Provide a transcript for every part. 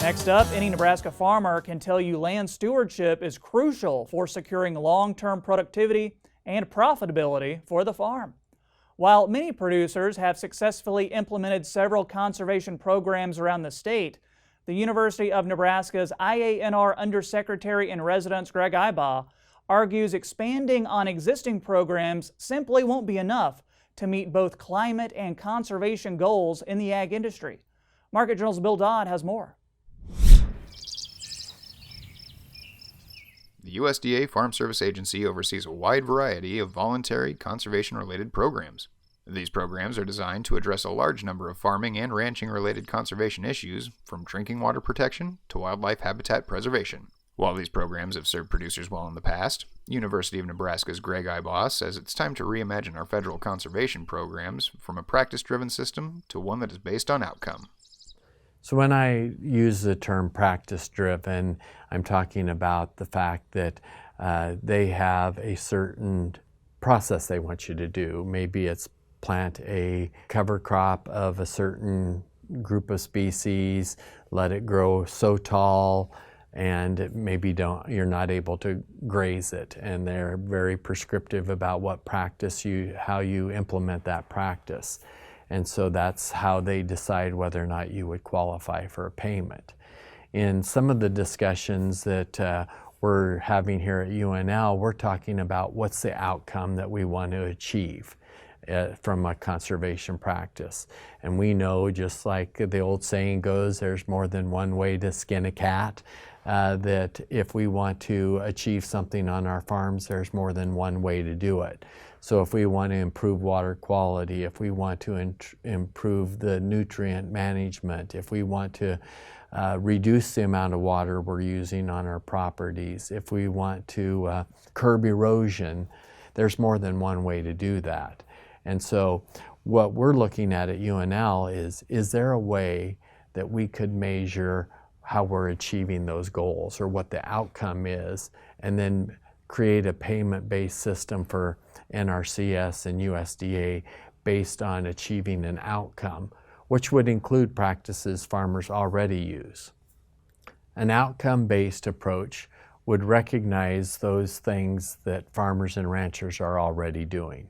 Next up, any Nebraska farmer can tell you land stewardship is crucial for securing long-term productivity and profitability for the farm. While many producers have successfully implemented several conservation programs around the state, the University of Nebraska's IANR Undersecretary in Residence Greg Ibach argues expanding on existing programs simply won't be enough to meet both climate and conservation goals in the ag industry. Market Journal's Bill Dodd has more. The USDA Farm Service Agency oversees a wide variety of voluntary conservation-related programs. These programs are designed to address a large number of farming and ranching-related conservation issues, from drinking water protection to wildlife habitat preservation. While these programs have served producers well in the past, University of Nebraska's Greg Ibach says it's time to reimagine our federal conservation programs from a practice-driven system to one that is based on outcome. So when I use the term practice-driven, I'm talking about the fact that they have a certain process they want you to do. Maybe it's plant a cover crop of a certain group of species, let it grow so tall, and maybe you're not able to graze it. And they're very prescriptive about how you implement that practice. And so that's how they decide whether or not you would qualify for a payment. In some of the discussions that we're having here at UNL, we're talking about what's the outcome that we want to achieve from a conservation practice. And we know, just like the old saying goes, there's more than one way to skin a cat, that if we want to achieve something on our farms, there's more than one way to do it. So if we want to improve water quality, if we want to improve the nutrient management, if we want to reduce the amount of water we're using on our properties, if we want to curb erosion, there's more than one way to do that. And so what we're looking at UNL is there a way that we could measure how we're achieving those goals or what the outcome is, and then create a payment-based system for NRCS and USDA based on achieving an outcome, which would include practices farmers already use. An outcome-based approach would recognize those things that farmers and ranchers are already doing.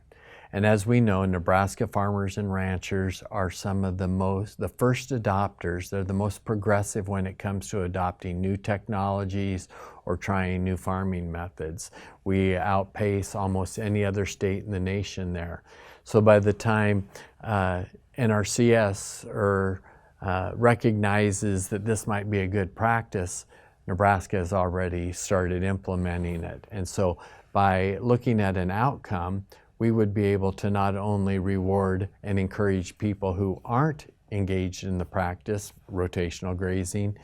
And as we know, Nebraska farmers and ranchers are some of the first adopters. They're the most progressive when it comes to adopting new technologies or trying new farming methods. We outpace almost any other state in the nation there. So by the time NRCS recognizes that this might be a good practice, Nebraska has already started implementing it. And so by looking at an outcome, we would be able to not only reward and encourage people who aren't engaged in the practice, rotational grazing,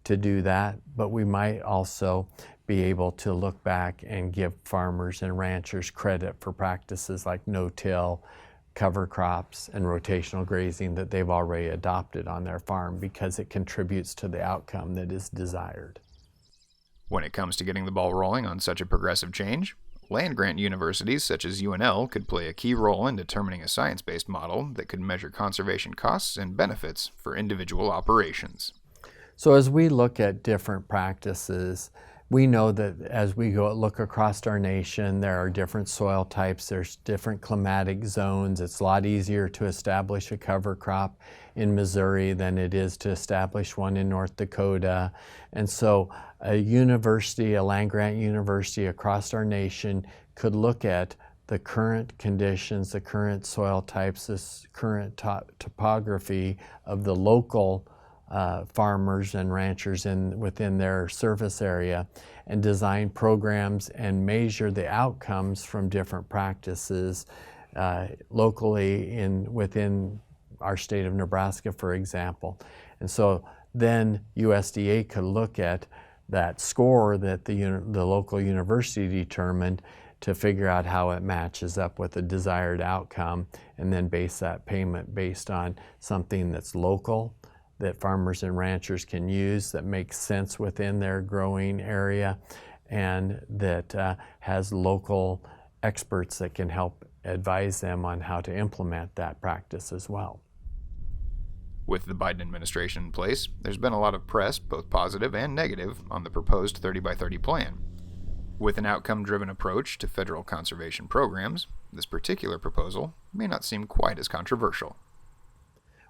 to do that, but we might also be able to look back and give farmers and ranchers credit for practices like no-till, cover crops, and rotational grazing that they've already adopted on their farm because it contributes to the outcome that is desired. When it comes to getting the ball rolling on such a progressive change, land-grant universities such as UNL could play a key role in determining a science-based model that could measure conservation costs and benefits for individual operations. So as we look at different practices, we know that as we look across our nation, there are different soil types, there's different climatic zones. It's a lot easier to establish a cover crop in Missouri than it is to establish one in North Dakota. And so a land-grant university across our nation could look at the current conditions, the current soil types, the current topography of the local farmers and ranchers within their service area, and design programs and measure the outcomes from different practices locally within our state of Nebraska, for example. And so then USDA could look at that score that the local university determined to figure out how it matches up with the desired outcome, and then base that payment based on something that's local, that farmers and ranchers can use, that makes sense within their growing area, and that has local experts that can help advise them on how to implement that practice as well. With the Biden administration in place, there's been a lot of press, both positive and negative, on the proposed 30 by 30 plan. With an outcome-driven approach to federal conservation programs, this particular proposal may not seem quite as controversial.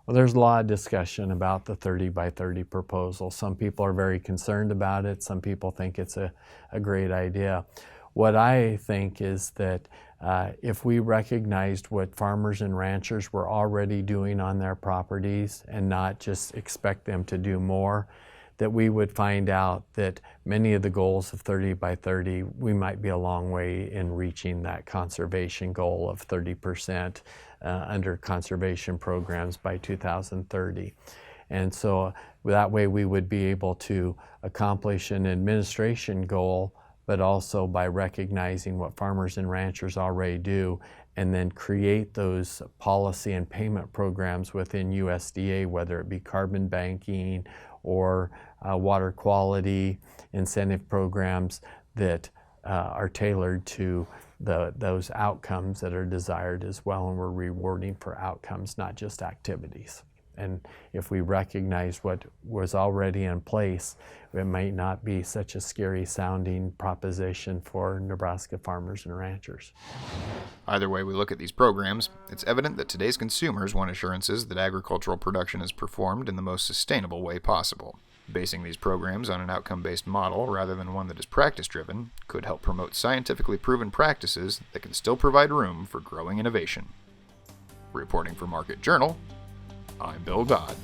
Well, there's a lot of discussion about the 30 by 30 proposal. Some people are very concerned about it. Some people think it's a great idea. What I think is that if we recognized what farmers and ranchers were already doing on their properties and not just expect them to do more, that we would find out that many of the goals of 30 by 30, we might be a long way in reaching that conservation goal of 30% under conservation programs by 2030. And so that way we would be able to accomplish an administration goal, but also by recognizing what farmers and ranchers already do, and then create those policy and payment programs within USDA, whether it be carbon banking or water quality incentive programs that are tailored to those outcomes that are desired as well, and we're rewarding for outcomes, not just activities. And if we recognize what was already in place, it might not be such a scary sounding proposition for Nebraska farmers and ranchers. Either way we look at these programs, it's evident that today's consumers want assurances that agricultural production is performed in the most sustainable way possible. Basing these programs on an outcome-based model rather than one that is practice-driven could help promote scientifically proven practices that can still provide room for growing innovation. Reporting for Market Journal, I'm Bill Dodd.